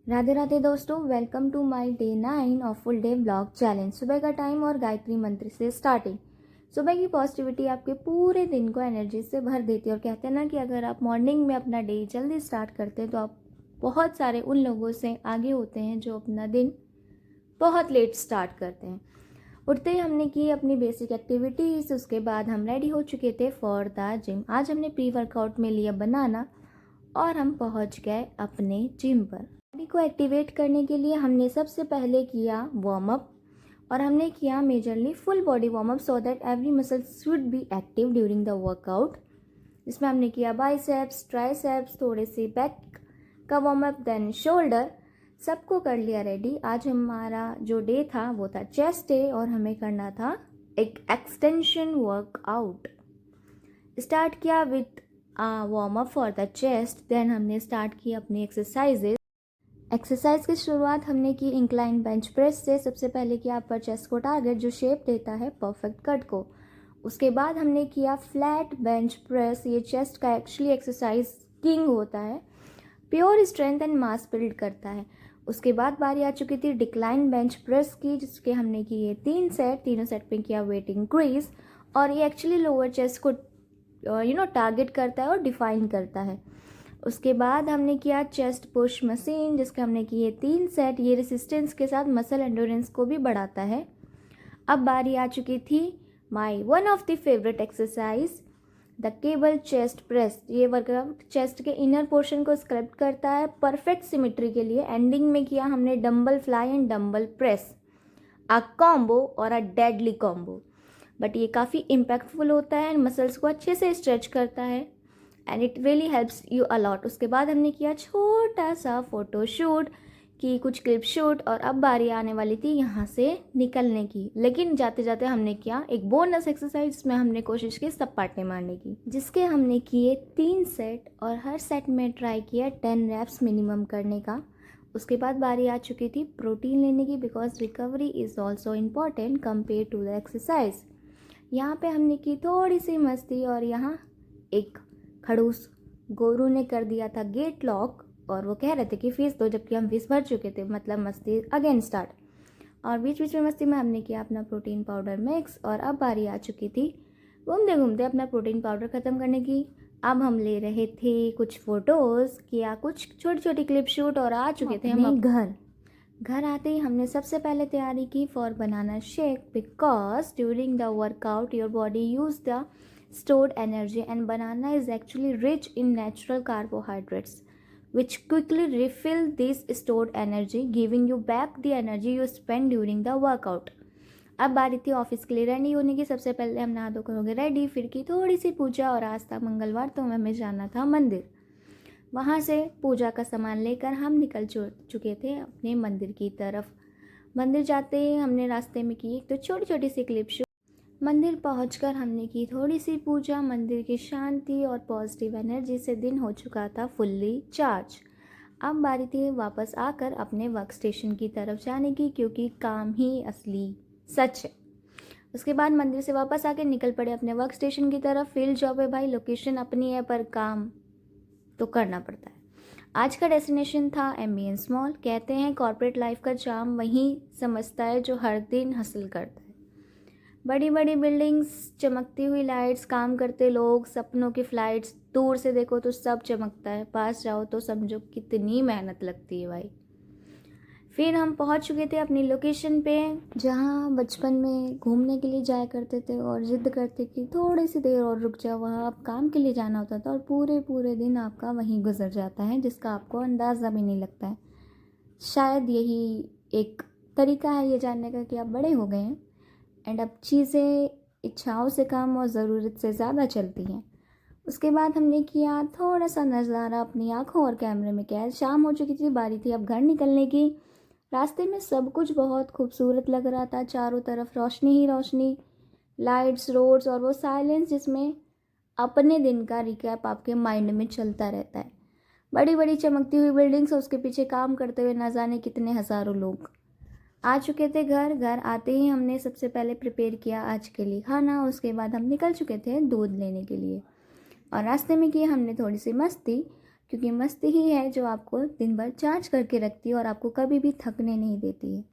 राधे राधे दोस्तों, welcome to my day 9 of full day blog challenge. सुबह का टाइम और गायत्री मंत्र से स्टार्टिंग। सुबह की पॉजिटिविटी आपके पूरे दिन को एनर्जी से भर देती है और कहते हैं ना कि अगर आप मॉर्निंग में अपना डे जल्दी स्टार्ट करते हैं तो आप बहुत सारे उन लोगों से आगे होते हैं जो अपना दिन बहुत लेट स्टार्ट करते हैं। उठते ही हमने की अपनी बेसिक एक्टिविटीज़, उसके बाद हम रेडी हो चुके थे फॉर द जिम। आज हमने प्री वर्कआउट में लिया बनाना और हम पहुंच गए अपने जिम पर। बॉडी को एक्टिवेट करने के लिए हमने सबसे पहले किया वार्म अप और हमने किया majorly full body warm up so that every muscle should be active during the workout. इसमें हमने किया बाइसेप्स, ट्राइसेप्स, थोड़े से बैक का वार्म अप, देन शोल्डर, सबको कर लिया रेडी। आज हमारा जो डे था वो था चेस्ट डे और हमें करना था एक एक्सटेंशन वर्कआउट। स्टार्ट किया with warm up for the chest, then हमने स्टार्ट की अपनी एक्सरसाइज की शुरुआत हमने की इंक्लाइन बेंच प्रेस से। सबसे पहले किया अपर चेस्ट को टारगेट जो शेप देता है परफेक्ट कट को। उसके बाद हमने किया फ्लैट बेंच प्रेस। ये चेस्ट का एक्चुअली एक्सरसाइज किंग होता है, pure strength and mass build करता है। उसके बाद बारी आ चुकी थी डिक्लाइन बेंच प्रेस की, जिसके हमने किए 3 सेट। तीनों सेट में किया वेट इंक्रीज और ये एक्चुअली लोअर चेस्ट को टारगेट करता है और डिफाइन करता है। उसके बाद हमने किया चेस्ट पुश मशीन, जिसके हमने किए 3 सेट। ये रेसिस्टेंस के साथ मसल एंडोरेंस को भी बढ़ाता है। अब बारी आ चुकी थी my one of the favourite exercise, the cable chest press. ये वर्कआउट चेस्ट के इनर पोर्शन को स्क्रैप करता है परफेक्ट सिमेट्री के लिए। एंडिंग में किया हमने dumbbell fly and dumbbell press, a combo और अ डेडली कॉम्बो। बट ये काफ़ी इम्पैक्टफुल होता है एंड मसल्स को अच्छे से स्ट्रेच करता है and it really helps you a lot. उसके बाद हमने किया छोटा सा फोटो शूट की, कुछ क्लिप शूट, और अब बारी आने वाली थी यहाँ से निकलने की। लेकिन जाते जाते हमने किया एक बोनस एक्सरसाइज जिसमें हमने कोशिश की सपाटे मारने की, जिसके हमने किए 3 सेट और हर सेट में ट्राई किया 10 रैप्स मिनिमम करने का। उसके बाद बारी आ चुकी थी प्रोटीन लेने की, because recovery is also important compare to the exercise. यहाँ पे हमने की थोड़ी सी मस्ती और यहाँ एक खड़ूस गोरू ने कर दिया था गेट लॉक और वो कह रहे थे कि फ़ीस दो, जबकि हम फीस भर चुके थे। मतलब मस्ती अगेन स्टार्ट। और बीच बीच में मस्ती में हमने किया अपना प्रोटीन पाउडर मिक्स और अब बारी आ चुकी थी घूमते घूमते अपना प्रोटीन पाउडर ख़त्म करने की। अब हम ले रहे थे कुछ फ़ोटोज़, किया कुछ छोटी छोटी क्लिप शूट और आ चुके थे हम घर आते ही हमने सबसे पहले तैयारी की for banana shake, because during the workout your body use the stored energy and banana is actually rich in natural carbohydrates which quickly refill this stored energy, giving you back the energy you spend during the workout. अब बारी थी office के लिए ready होने की। सबसे पहले हम नहा धोकर हो गए रेडी, फिर की थोड़ी सी पूजा और आज था मंगलवार तो हमें जाना था मंदिर। वहाँ से पूजा का सामान लेकर हम निकल चुके थे अपने मंदिर की तरफ। मंदिर जाते ही हमने रास्ते में की एक तो छोटी छोटी सी क्लिप शूट। मंदिर पहुंचकर हमने की थोड़ी सी पूजा। मंदिर की शांति और पॉजिटिव एनर्जी से दिन हो चुका था फुल्ली चार्ज। अब बारी थी वापस आकर अपने वर्क स्टेशन की तरफ जाने की, क्योंकि काम ही असली सच है। उसके बाद मंदिर से वापस आकर निकल पड़े अपने वर्क स्टेशन की तरफ। फील्ड जॉब है भाई, लोकेशन अपनी है पर काम तो करना पड़ता है। आज का डेस्टिनेशन था एम्बियंस मॉल। कहते हैं कॉर्पोरेट लाइफ का चार्म वहीं समझता है जो हर दिन हसल करता है। बड़ी बड़ी बिल्डिंग्स, चमकती हुई लाइट्स, काम करते लोग, सपनों की फ्लाइट्स। दूर से देखो तो सब चमकता है, पास जाओ तो समझो कितनी मेहनत लगती है भाई। फिर हम पहुंच चुके थे अपनी लोकेशन पे, जहां बचपन में घूमने के लिए जाया करते थे और ज़िद करते कि थोड़ी सी देर और रुक जाओ। वहाँ अब काम के लिए जाना होता था और पूरे पूरे दिन आपका वहीं गुजर जाता है, जिसका आपको अंदाज़ा भी नहीं लगता है। शायद यही एक तरीका है ये जानने का कि आप बड़े हो गए हैं एंड अब चीज़ें इच्छाओं से कम और ज़रूरत से ज़्यादा चलती हैं। उसके बाद हमने किया थोड़ा सा नज़ारा अपनी आँखों और कैमरे में कैद। शाम हो चुकी थी, बारी थी अब घर निकलने की। रास्ते में सब कुछ बहुत खूबसूरत लग रहा था, चारों तरफ रोशनी ही रोशनी, लाइट्स, रोड्स और वो साइलेंस जिसमें अपने दिन का रिकैप आपके माइंड में चलता रहता है। बड़ी बड़ी चमकती हुई बिल्डिंग्स और उसके पीछे काम करते हुए न जाने कितने हज़ारों लोग। आ चुके थे घर आते ही हमने सबसे पहले प्रिपेयर किया आज के लिए खाना। उसके बाद हम निकल चुके थे दूध लेने के लिए और रास्ते में की हमने थोड़ी सी मस्ती। क्योंकि मस्ती ही है जो आपको दिन भर चार्ज करके रखती है और आपको कभी भी थकने नहीं देती है।